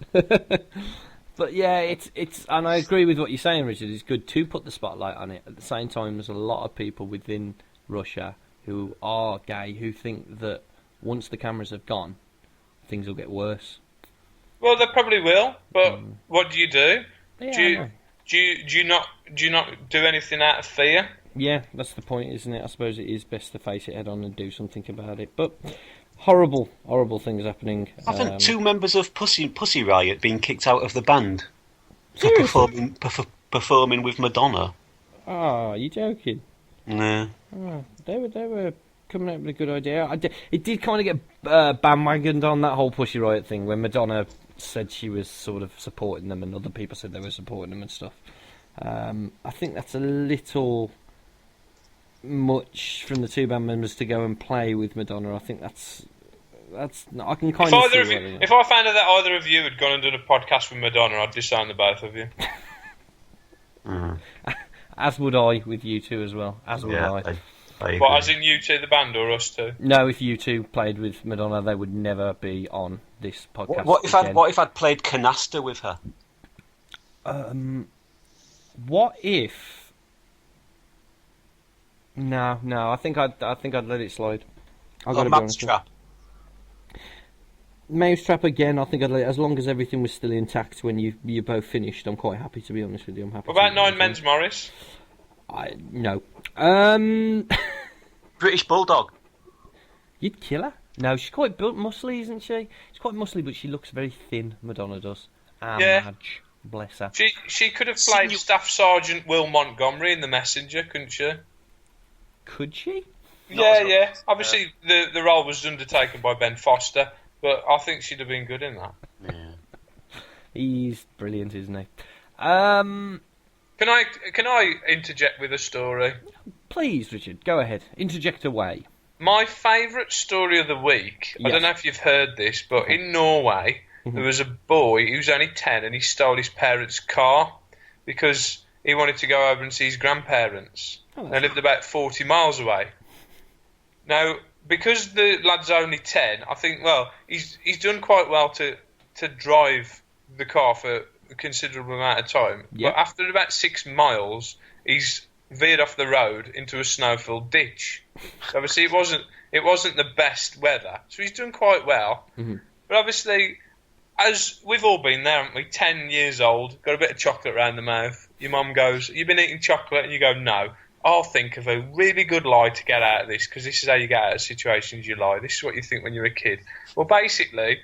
But yeah, it's and I agree with what you're saying, Richard. It's good to put the spotlight on it. At the same time, there's a lot of people within Russia who are gay who think that once the cameras have gone, things will get worse. Well, they probably will, but what do you do? Yeah, Do I you, know. do you not do anything out of fear? Yeah, that's the point, isn't it? I suppose it is best to face it head on and do something about it. But horrible, horrible things happening. Haven't two members of Pussy Riot been kicked out of the band for Seriously? performing with Madonna? Ah, you joking? Nah. Oh, they were coming up with a good idea. It did kind of get bandwagoned on that whole Pussy Riot thing when Madonna said she was sort of supporting them and other people said they were supporting them and stuff. I think that's a little much from the two band members to go and play with Madonna. I think that's I can kind of see if I found out that either of you had gone and done a podcast with Madonna, I'd disown the both of you. As would I with you two as well. As would I. I agree. What, as in you two, the band, or us two? No, if you two played with Madonna, they would never be on this podcast. What if I'd played canasta with her? What if? No. I think I'd let it slide. I've got to be honest. Mousetrap. Mousetrap again. I think I'd let it, as long as everything was still intact when you both finished. I'm quite happy, to be honest with you. I'm happy. What about Nine Men's Morris? No. British Bulldog. You'd kill her? No, she's quite built, muscly, isn't she? She's quite muscly, but she looks very thin. Madonna does. Yeah. Madge. Bless her. She could have played Staff Sergeant Will Montgomery in The Messenger, couldn't she? Could she? Yeah. Obviously, the role was undertaken by Ben Foster, but I think she'd have been good in that. Yeah. He's brilliant, isn't he? Can I interject with a story? Please, Richard, go ahead. Interject away. My favourite story of the week, I Yes. don't know if you've heard this, but in Norway, there was a boy who was only 10 and he stole his parents' car because he wanted to go over and see his grandparents. They lived about 40 miles away. Now, because the lad's only 10, I think, well, he's done quite well to drive the car for a considerable amount of time. Yep. But after about 6 miles, he's veered off the road into a snow-filled ditch. Obviously, it wasn't the best weather, so he's done quite well. Mm-hmm. But obviously, as we've all been there, haven't we? 10 years old, got a bit of chocolate around the mouth. Your mum goes, "You've been eating chocolate," and you go, "No. I'll think of a really good lie to get out of this, because this is how you get out of situations. You lie. This is what you think when you're a kid." Well, basically,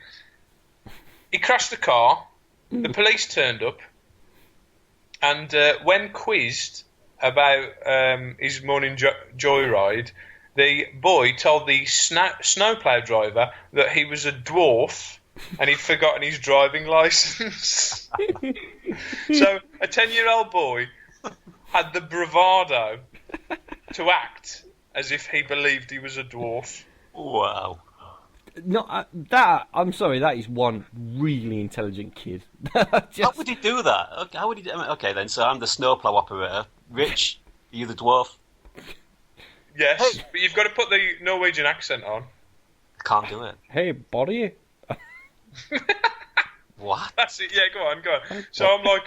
he crashed the car. The police turned up, and when quizzed about his morning joyride, the boy told the snowplow driver that he was a dwarf and he'd forgotten his driving licence. So a 10-year-old boy had the bravado to act as if he believed he was a dwarf. Wow. No, I'm sorry, that is one really intelligent kid. How would he do that? Okay, how would he? Okay, then. So I'm the snowplow operator. Rich, are you the dwarf? Yes, but you've got to put the Norwegian accent on. Can't do it. Hey, buddy. What? That's it. Yeah, go on. So I'm like,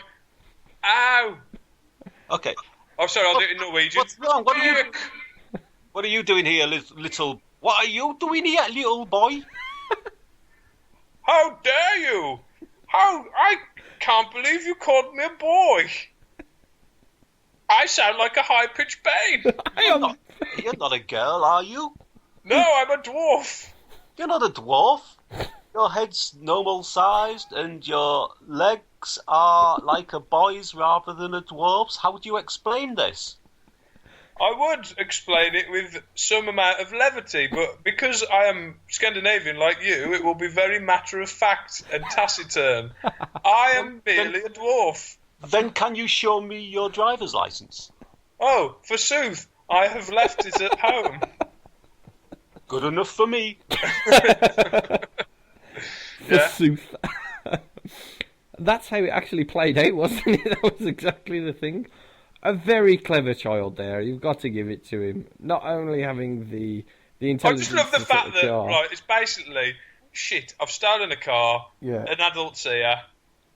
ow. Okay. Oh, sorry, I'll do it in Norwegian. What's wrong? What are you doing here, little? What are you doing here, little boy? How dare you? I can't believe you called me a boy. I sound like a high-pitched babe. You're not a girl, are you? No, I'm a dwarf. You're not a dwarf. Your head's normal sized and your legs are like a boy's rather than a dwarf's. How would you explain this? I would explain it with some amount of levity, but because I am Scandinavian like you, it will be very matter-of-fact and taciturn. I am merely a dwarf. Then can you show me your driver's license? Oh, forsooth, I have left it at home. Good enough for me. Forsooth. That's how it actually played out, wasn't it? That was exactly the thing. A very clever child there. You've got to give it to him. Not only having the I intelligence. just love the to fact sit that, a car. right, it's basically, shit, I've stolen a car, Yeah. an adult's here,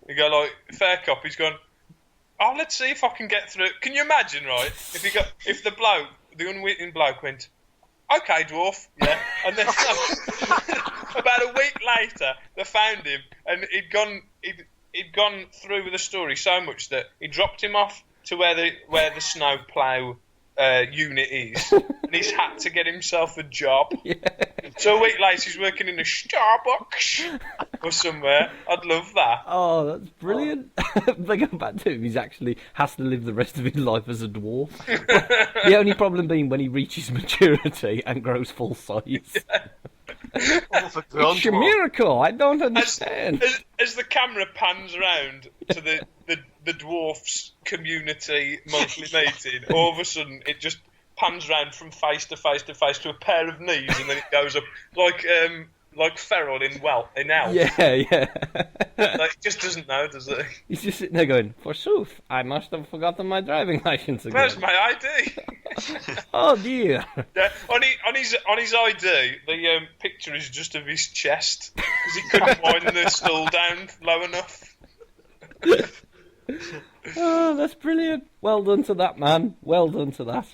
you go like, fair cop, he's gone, oh, let's see if I can get through. Can you imagine, right, if the unwitting bloke went, okay, dwarf, yeah. And then about a week later, they found him, and he'd gone through with the story so much that he dropped him off to where the snow plough unit is, and he's had to get himself a job. Yeah. So a week later, he's working in a Starbucks or somewhere. I'd love that. Oh, that's brilliant. They go back to him, he actually has to live the rest of his life as a dwarf. The only problem being when he reaches maturity and grows full size. Overgrown It's a dwarf. miracle, I don't understand. As the camera pans around to the dwarfs community monthly meeting, all of a sudden it just pans round from face to face to face to a pair of knees, and then it goes up like Ferrell in Elf. Yeah. Like, he just doesn't know, does he? He's just sitting there going, forsooth, I must have forgotten my driving license again. Where's my ID? Oh dear. Yeah, on his ID, the picture is just of his chest because he couldn't wind the stool down low enough. Oh, that's brilliant. Well done to that, man. Well done to that.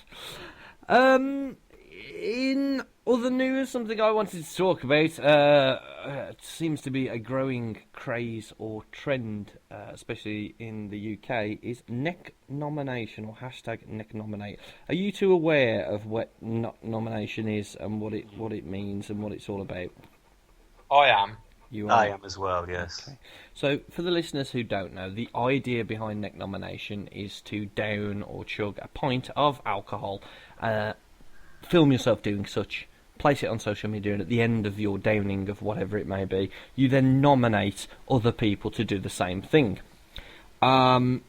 In other news, something I wanted to talk about, it seems to be a growing craze or trend, especially in the UK, is Nek-nomination or hashtag Nek-nominate. Are you two aware of what nomination is and what it means and what it's all about? I am. You are? I am as well, yes. Okay. So, for the listeners who don't know, the idea behind Nek-nomination is to down or chug a pint of alcohol, film yourself doing such, place it on social media, and at the end of your downing of whatever it may be, you then nominate other people to do the same thing. To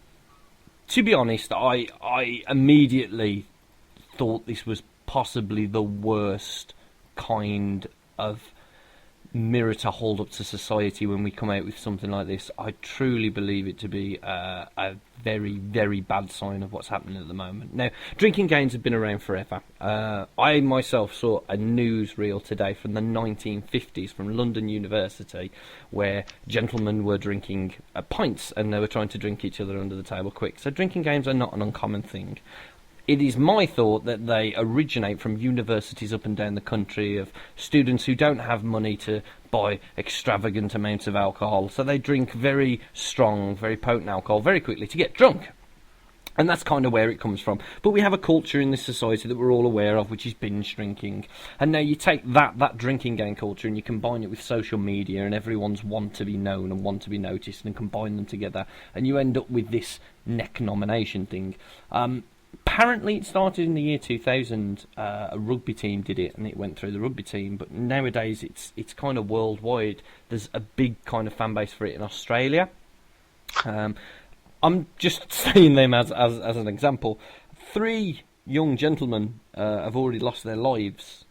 be honest, I immediately thought this was possibly the worst kind of mirror to hold up to society when we come out with something like this. I truly believe it to be a very, very bad sign of what's happening at the moment. Now, drinking games have been around forever. I myself saw a newsreel today from the 1950s from London University where gentlemen were drinking pints and they were trying to drink each other under the table quick. So drinking games are not an uncommon thing. It is my thought that they originate from universities up and down the country of students who don't have money to buy extravagant amounts of alcohol, so they drink very strong, very potent alcohol very quickly to get drunk. And that's kind of where it comes from. But we have a culture in this society that we're all aware of, which is binge drinking. And now you take that drinking game culture and you combine it with social media and everyone's want to be known and want to be noticed and combine them together, and you end up with this Nek-nomination thing. Apparently it started in the year 2000, a rugby team did it and it went through the rugby team, but nowadays it's kind of worldwide. There's a big kind of fan base for it in Australia. I'm just saying them as an example. 3 young gentlemen have already lost their lives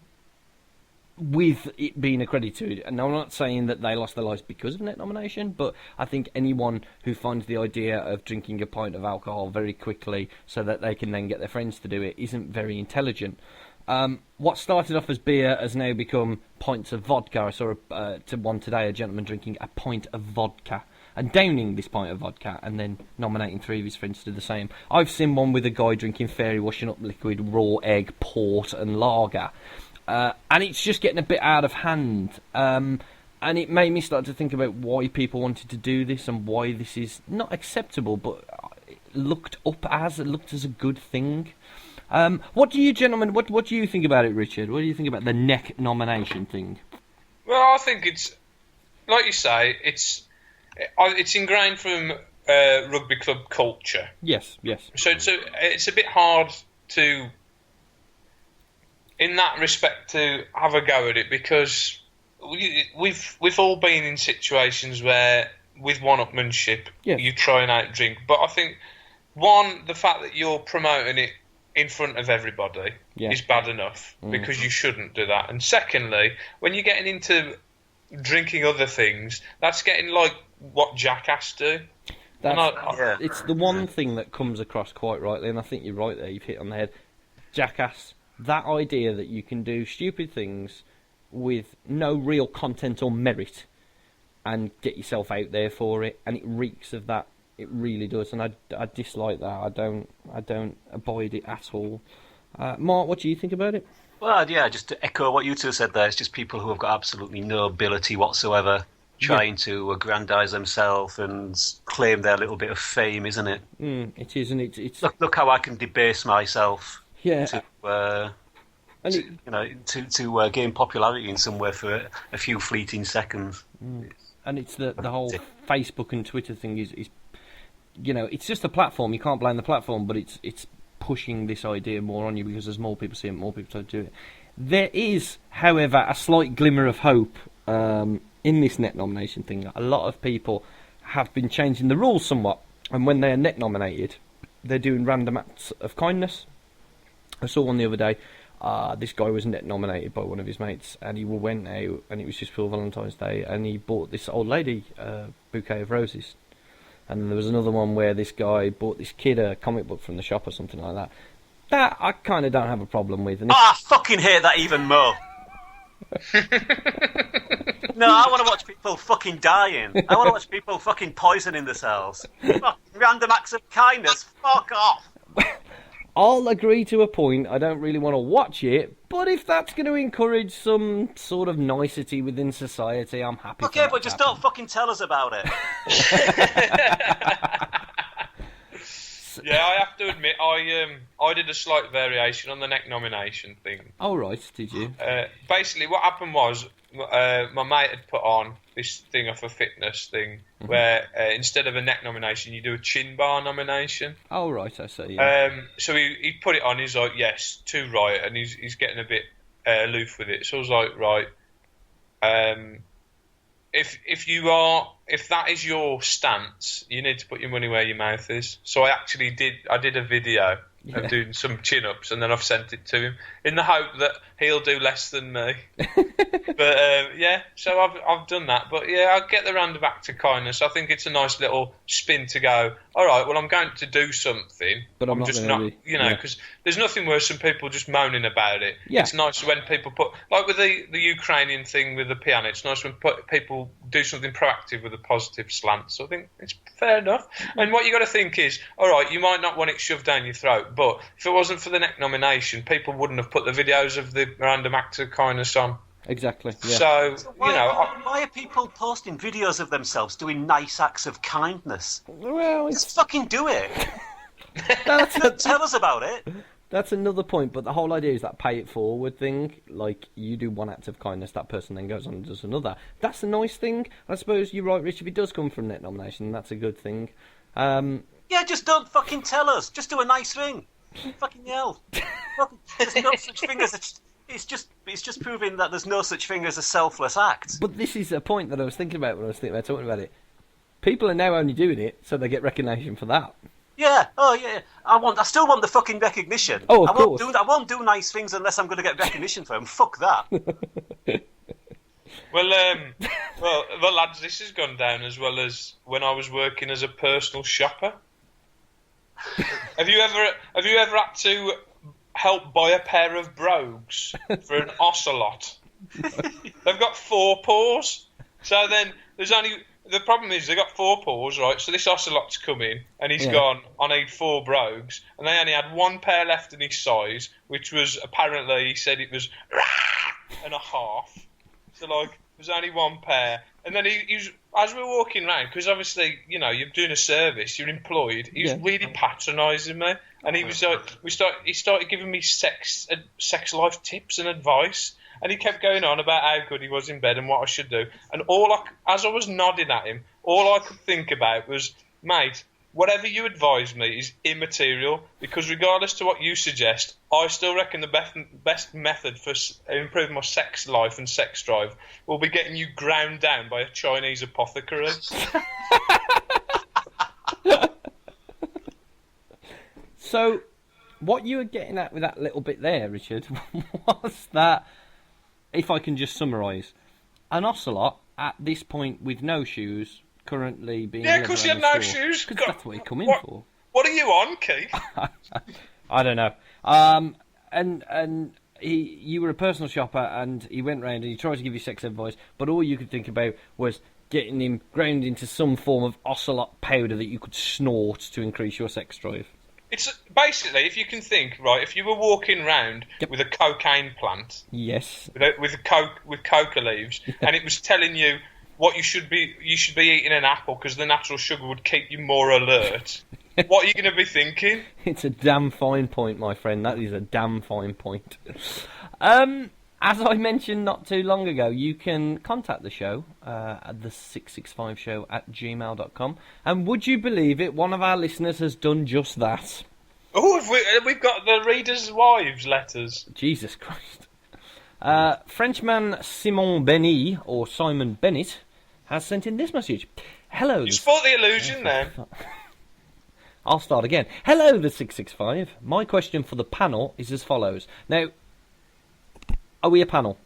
with it being accredited. And I'm not saying that they lost their lives because of Nek-nomination, but I think anyone who finds the idea of drinking a pint of alcohol very quickly so that they can then get their friends to do it isn't very intelligent. What started off as beer has now become pints of vodka. I saw one today, a gentleman drinking a pint of vodka and downing this pint of vodka and then nominating 3 of his friends to do the same. I've seen one with a guy drinking fairy washing up liquid, raw egg, port and lager. And it's just getting a bit out of hand. And it made me start to think about why people wanted to do this and why this is not acceptable, but it looked as a good thing. What do you gentlemen, what do you think about it, Richard? What do you think about the Nek-nomination thing? Well, I think it's, like you say, it's ingrained from rugby club culture. Yes. So it's a bit hard to, in that respect, to have a go at it, because we've all been in situations where with one-upmanship you try and out-drink. But I think, one, the fact that you're promoting it in front of everybody is bad enough, because you shouldn't do that. And secondly, when you're getting into drinking other things, that's getting like what Jackass do. It's the one thing that comes across quite rightly, and I think you're right there, you've hit on the head. Jackass. That idea that you can do stupid things with no real content or merit and get yourself out there for it, and it reeks of that. It really does, and I dislike that. I don't abide it at all. Mark, what do you think about it? Well, yeah, just to echo what you two said there, it's just people who have got absolutely no ability whatsoever, trying to aggrandise themselves and claim their little bit of fame, isn't it? It is, and it's Look how I can debase myself yeah, to, and to you know, to gain popularity in somewhere for a few fleeting seconds. and it's the whole Facebook and Twitter thing is it's just a platform. You can't blame the platform, but it's pushing this idea more on you because there's more people see it, more people do it. There is, however, a slight glimmer of hope in this Nek-nomination thing. A lot of people have been changing the rules somewhat, and when they are Nek-nominated, they're doing random acts of kindness. I saw one the other day. This guy was Nek-nominated by one of his mates, and he went out, and it was just for Valentine's Day, and he bought this old lady a bouquet of roses. And there was another one where this guy bought this kid a comic book from the shop or something like that. That I kind of don't have a problem with. And I fucking hate that even more. No, I want to watch people fucking dying. I want to watch people fucking poisoning themselves. Fucking random acts of kindness. Fuck off. I'll agree to a point. I don't really want to watch it, but if that's going to encourage some sort of nicety within society, I'm happy. Okay, but just don't fucking tell us about it. Yeah, I have to admit, I did a slight variation on the Nek-nomination thing. Oh, right, did you? Basically, what happened was my mate had put on this thing off a fitness thing where instead of a Nek-nomination, you do a chin bar nomination. Oh, right, I see. Yeah. So he put it on. He's like, yes, too right, and he's getting a bit aloof with it. So I was like, right, if that is your stance, you need to put your money where your mouth is. So I did a video of doing some chin-ups, and then I've sent it to him in the hope that he'll do less than me. But yeah, so I've done that. But yeah, I get the random act of kindness. I think it's a nice little spin to go, all right, well, I'm going to do something, but I'm just not, because there's nothing worse than people just moaning about it. Yeah. It's nice when people put, like with the Ukrainian thing with the piano, it's nice when people do something proactive with a positive slant. So I think it's fair enough. And what you got to think is, all right, you might not want it shoved down your throat, but if it wasn't for the Nek-nomination, people wouldn't have put the videos of the random acts of kindness on. Exactly. Yeah. So why are people posting videos of themselves doing nice acts of kindness? Well, just fucking do it. Tell us about it. That's another point, but the whole idea is that pay it forward thing. Like, you do one act of kindness, that person then goes on and does another. That's a nice thing. I suppose you're right, Rich, if it does come from Nek-nomination, that's a good thing. Yeah, just don't fucking tell us. Just do a nice thing. Fucking hell. There's no such thing as it's just proving that there's no such thing as a selfless act. But this is a point that I was thinking about when I was thinking about talking about it. People are now only doing it so they get recognition for that. Yeah, oh yeah. I still want the fucking recognition. Oh, of course. I won't do nice things unless I'm going to get recognition for them. Fuck that. Well, lads, this has gone down as well as when I was working as a personal shopper. Have you ever had to help buy a pair of brogues for an ocelot? They've got 4 paws, so then the problem is they've got 4 paws, right? So this ocelot's come in and he's gone, I need 4 brogues, and they only had 1 pair left in his size, which was apparently, he said it was and a half. So like there's only 1 pair, and then he was, as we were walking around, because obviously you're doing a service, you're employed. He was really patronising me, and he was like, he started giving me sex life tips and advice, and he kept going on about how good he was in bed and what I should do. And as I was nodding at him, all I could think about was, mate, whatever you advise me is immaterial, because regardless to what you suggest, I still reckon the best method for improving my sex life and sex drive will be getting you ground down by a Chinese apothecary. So, what you were getting at with that little bit there, Richard, was that, if I can just summarise, an ocelot at this point with no shoes, currently being... Yeah, because he had no shoes. Because that's what he come in for. What are you on, Keith? I don't know. And you were a personal shopper, and he went round and he tried to give you sex advice, but all you could think about was getting him ground into some form of ocelot powder that you could snort to increase your sex drive. It's basically, if you can think, right, if you were walking round Yep. with a cocaine plant, Yes. with coca leaves, and it was telling you what you should be eating an apple because the natural sugar would keep you more alert. What are you going to be thinking? It's a damn fine point, my friend. That is a damn fine point. As I mentioned not too long ago, you can contact the show at the665show at gmail.com. And would you believe it, one of our listeners has done just that. Oh, we've got the readers' wives' letters. Jesus Christ. Frenchman Simon Benny, or Simon Bennett, has sent in this message. Hello. You spoiled the illusion then. I'll start again. Hello, the 665. My question for the panel is as follows. Now, are we a panel?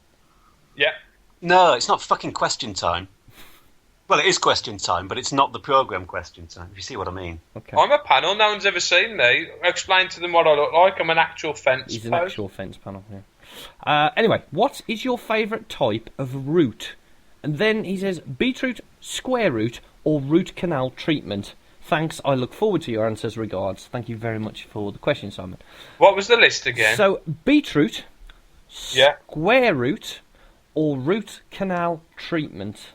Yeah. No, it's not fucking question time. Well, it is question time, but it's not the programme question time, if you see what I mean. Okay. I'm a panel. No one's ever seen me. Explain to them what I look like. I'm an actual fence He's an post. actual fence panel, yeah. Anyway, what is your favourite type of root? And then he says, beetroot, square root, or root canal treatment. Thanks, I look forward to your answers. Regards. Thank you very much for the question, Simon. What was the list again? So, beetroot, Yeah. square root, or root canal treatment.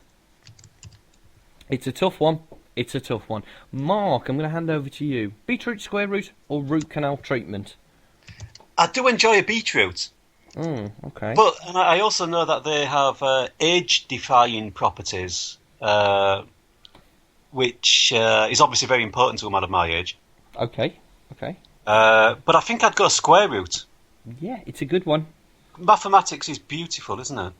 It's a tough one. It's a tough one. Mark, I'm going to hand over to you. Beetroot, square root, or root canal treatment? I do enjoy a beetroot, Okay. but I also know that they have age-defying properties, which is obviously very important to a man of my age. Okay. But I think I'd go square root. Yeah, it's a good one. Mathematics is beautiful, isn't it?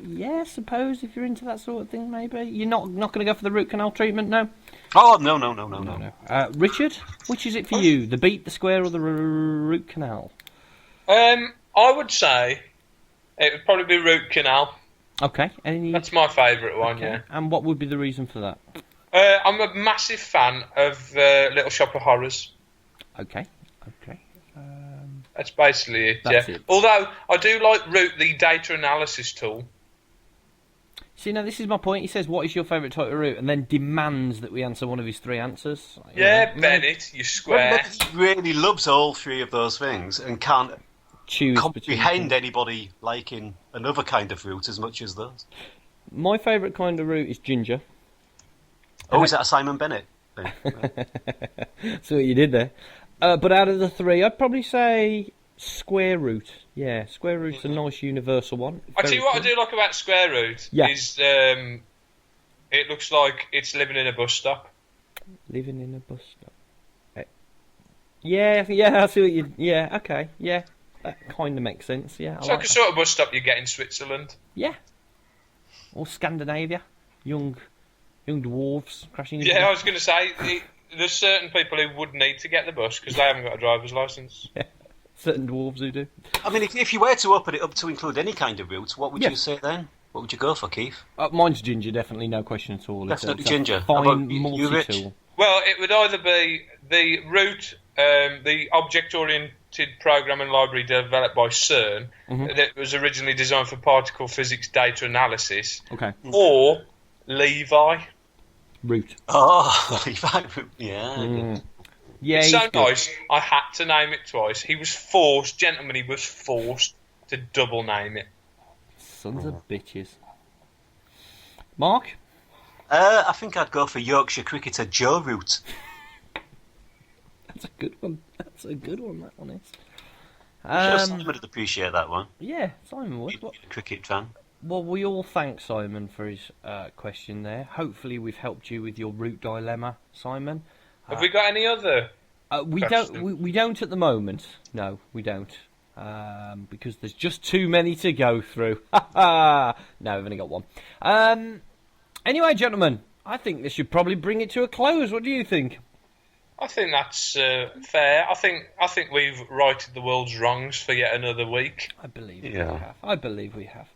Yeah, suppose if you're into that sort of thing, maybe. You're not going to go for the root canal treatment, no? Oh, no. Richard, which is it for you? The beet, the square, or the root canal? I would say it would probably be root canal. Okay. That's my favourite one, okay. yeah. And what would be the reason for that? I'm a massive fan of Little Shop of Horrors. Okay. That's basically it, That's yeah. it. Although, I do like Root, the data analysis tool. See, now this is my point. He says, what is your favourite type of root? And then demands that we answer one of his three answers. You Yeah, know, Bennett, you square. But he really loves all three of those things and can't choose comprehend anybody liking another kind of fruit as much as those. My favourite kind of root is ginger. Oh, is that a Simon Bennett thing? See what you did there. But out of the three, I'd probably say square root. Yeah, square root's a nice universal one. I tell Very you what cool. I do like about square root Yeah. is it looks like it's living in a bus stop. Living in a bus stop. Yeah, I see what you... Yeah, okay, yeah. That kind of makes sense, yeah. It's like a sort of bus stop you get in Switzerland. Yeah. Or Scandinavia. Young dwarves crashing into Yeah, I them. was going to say, there's certain people who would need to get the bus because they haven't got a driver's licence. Certain dwarves who do. I mean, if you were to open it up to include any kind of root, what would Yeah. you say then? What would you go for, Keith? Mine's ginger, definitely, no question at all. Definitely It's a ginger. How Fine about you, Rich? multi-tool. Well, it would either be the root, the object-oriented programming library developed by CERN that was originally designed for particle physics data analysis, Okay. or Levi. Root. Oh, yeah. Yeah, It's he's so good. nice, I had to name it twice. He was forced to double name it. Sons of bitches. Mark? I think I'd go for Yorkshire cricketer Joe Root. That's a good one. That one is. Sure, Simon would appreciate that one. Yeah, Simon would. Being a cricket fan. Well, we all thank Simon for his question there. Hopefully we've helped you with your root dilemma, Simon. Have we got any other? We question? don't. We don't at the moment. No, we don't. Because there's just too many to go through. No, we've only got one. Anyway, gentlemen, I think this should probably bring it to a close. What do you think? I think that's fair. I think we've righted the world's wrongs for yet another week. I believe Yeah. we have. I believe we have.